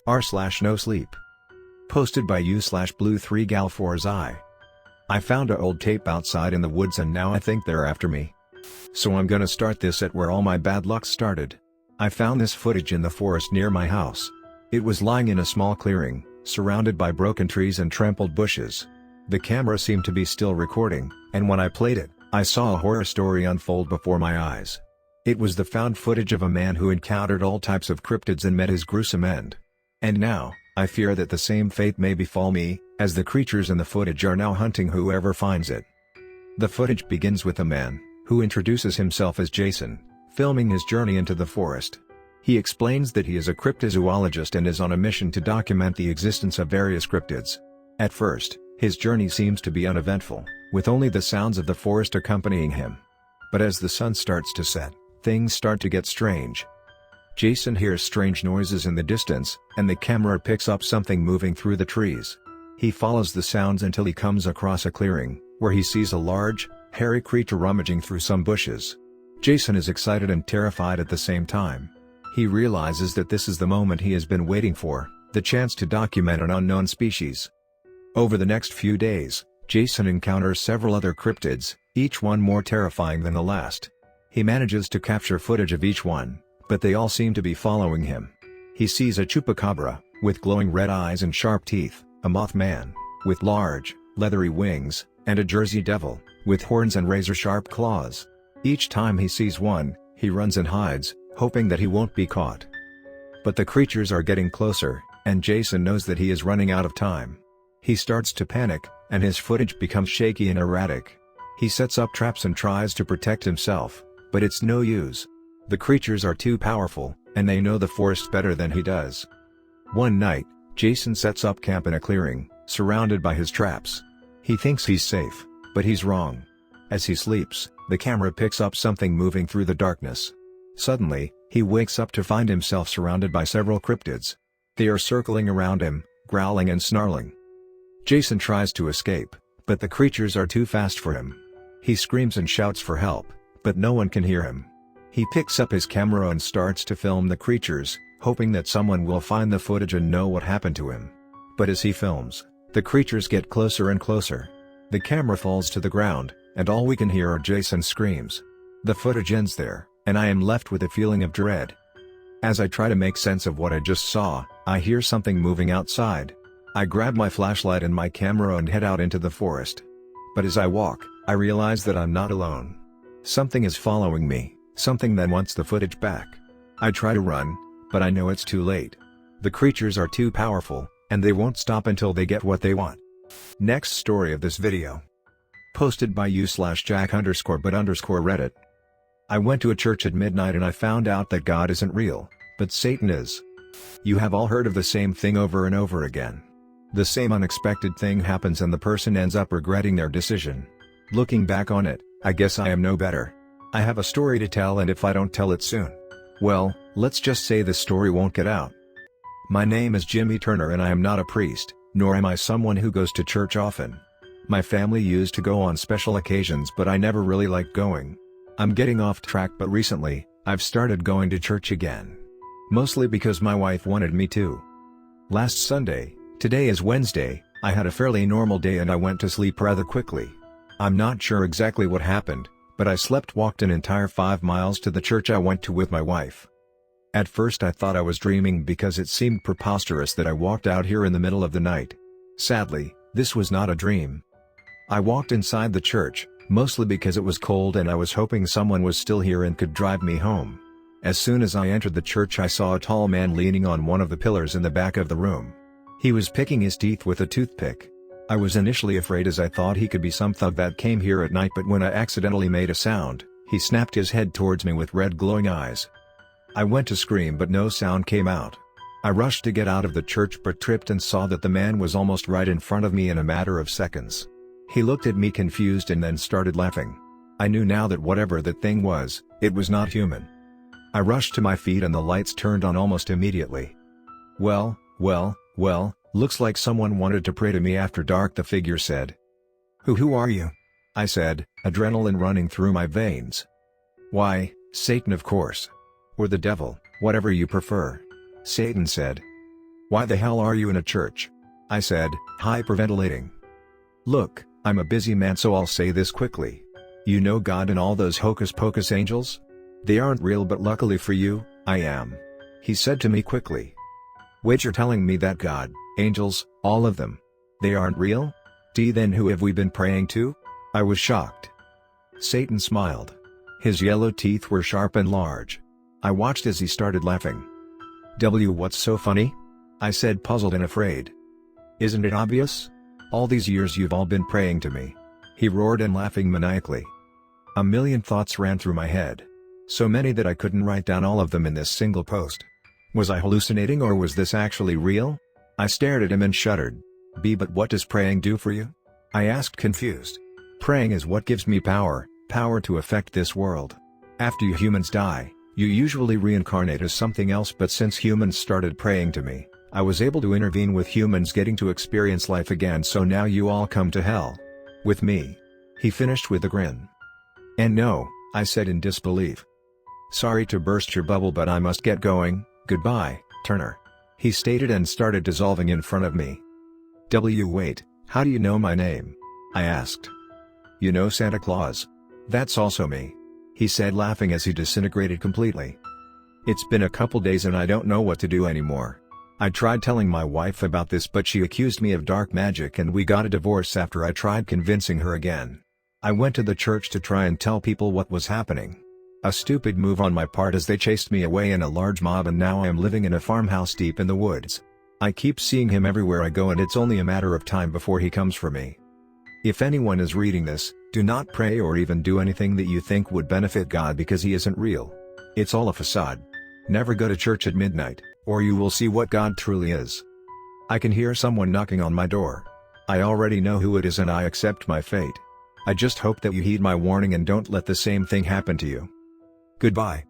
r/NoSleep. Posted by u/blue3gal4zi. I found a old tape outside in the woods and now I think they're after me. So I'm gonna start this at where all my bad luck started. I found this footage in the forest near my house. It was lying in a small clearing, surrounded by broken trees and trampled bushes. The camera seemed to be still recording, and when I played it, I saw a horror story unfold before my eyes. It was the found footage of a man who encountered all types of cryptids and met his gruesome end. And now, I fear that the same fate may befall me, as the creatures in the footage are now hunting whoever finds it. The footage begins with a man, who introduces himself as Jason, filming his journey into the forest. He explains that he is a cryptozoologist and is on a mission to document the existence of various cryptids. At first, his journey seems to be uneventful, with only the sounds of the forest accompanying him. But as the sun starts to set, things start to get strange. Jason hears strange noises in the distance, and the camera picks up something moving through the trees. He follows the sounds until he comes across a clearing, where he sees a large, hairy creature rummaging through some bushes. Jason is excited and terrified at the same time. He realizes that this is the moment he has been waiting for, the chance to document an unknown species. Over the next few days, Jason encounters several other cryptids, each one more terrifying than the last. He manages to capture footage of each one, but they all seem to be following him. He sees a chupacabra, with glowing red eyes and sharp teeth, a mothman, with large, leathery wings, and a Jersey devil, with horns and razor-sharp claws. Each time he sees one, he runs and hides, hoping that he won't be caught. But the creatures are getting closer, and Jason knows that he is running out of time. He starts to panic, and his footage becomes shaky and erratic. He sets up traps and tries to protect himself, but it's no use. The creatures are too powerful, and they know the forest better than he does. One night, Jason sets up camp in a clearing, surrounded by his traps. He thinks he's safe, but he's wrong. As he sleeps, the camera picks up something moving through the darkness. Suddenly, he wakes up to find himself surrounded by several cryptids. They are circling around him, growling and snarling. Jason tries to escape, but the creatures are too fast for him. He screams and shouts for help, but no one can hear him. He picks up his camera and starts to film the creatures, hoping that someone will find the footage and know what happened to him. But as he films, the creatures get closer and closer. The camera falls to the ground, and all we can hear are Jason's screams. The footage ends there, and I am left with a feeling of dread. As I try to make sense of what I just saw, I hear something moving outside. I grab my flashlight and my camera and head out into the forest. But as I walk, I realize that I'm not alone. Something is following me, something that wants the footage back. I try to run, but I know it's too late. The creatures are too powerful, and they won't stop until they get what they want. Next story of this video. Posted by u/Jack_but_Reddit. I went to a church at midnight and I found out that God isn't real, but Satan is. You have all heard of the same thing over and over again. The same unexpected thing happens and the person ends up regretting their decision. Looking back on it, I guess I am no better. I have a story to tell, and if I don't tell it soon, well, let's just say the story won't get out. My name is Jimmy Turner and I am not a priest, nor am I someone who goes to church often. My family used to go on special occasions, but I never really liked going. I'm getting off track, but recently, I've started going to church again. Mostly because my wife wanted me to. Last Sunday, today is Wednesday, I had a fairly normal day and I went to sleep rather quickly. I'm not sure exactly what happened, but I walked an entire 5 miles to the church I went to with my wife. At first I thought I was dreaming because it seemed preposterous that I walked out here in the middle of the night. Sadly, this was not a dream. I walked inside the church, mostly because it was cold and I was hoping someone was still here and could drive me home. As soon as I entered the church I saw a tall man leaning on one of the pillars in the back of the room. He was picking his teeth with a toothpick. I was initially afraid as I thought he could be some thug that came here at night, but when I accidentally made a sound, he snapped his head towards me with red glowing eyes. I went to scream but no sound came out. I rushed to get out of the church but tripped and saw that the man was almost right in front of me in a matter of seconds. He looked at me confused and then started laughing. I knew now that whatever that thing was, it was not human. I rushed to my feet and the lights turned on almost immediately. Well, looks like someone wanted to pray to me after dark, the figure said. Who are you? I said, adrenaline running through my veins. Why, Satan of course. Or the devil, Whatever you prefer. Satan said. Why the hell are you in a church? I said, hyperventilating. Look, I'm a busy man, so I'll say this quickly. You know God and all those hocus pocus angels? They aren't real, but luckily for you, I am. He said to me quickly. Wait, you're telling me that God, angels, all of them, they aren't real? Then who have we been praying to? I was shocked. Satan smiled. His yellow teeth were sharp and large. I watched as he started laughing. What's so funny? I said, puzzled and afraid. Isn't it obvious? All these years you've all been praying to me. He roared and laughing maniacally. A million thoughts ran through my head. So many that I couldn't write down all of them in this single post. Was I hallucinating, or was this actually real? I stared at him and shuddered. But what does praying do for you? I asked, confused. Praying is what gives me power to affect this world. After you humans die, you usually reincarnate as something else, but since humans started praying to me, I was able to intervene with humans getting to experience life again, so now you all come to hell. With me. He finished with a grin. And no, I said in disbelief. Sorry to burst your bubble, but I must get going. Goodbye, Turner. He stated and started dissolving in front of me. Wait, how do you know my name? I asked. You know Santa Claus? That's also me. He said, laughing as he disintegrated completely. It's been a couple days and I don't know what to do anymore. I tried telling my wife about this, but she accused me of dark magic and we got a divorce after I tried convincing her again. I went to the church to try and tell people what was happening. A stupid move on my part, as they chased me away in a large mob, and now I am living in a farmhouse deep in the woods. I keep seeing him everywhere I go, and it's only a matter of time before he comes for me. If anyone is reading this, do not pray or even do anything that you think would benefit God, because he isn't real. It's all a facade. Never go to church at midnight, or you will see what God truly is. I can hear someone knocking on my door. I already know who it is and I accept my fate. I just hope that you heed my warning and don't let the same thing happen to you. Goodbye.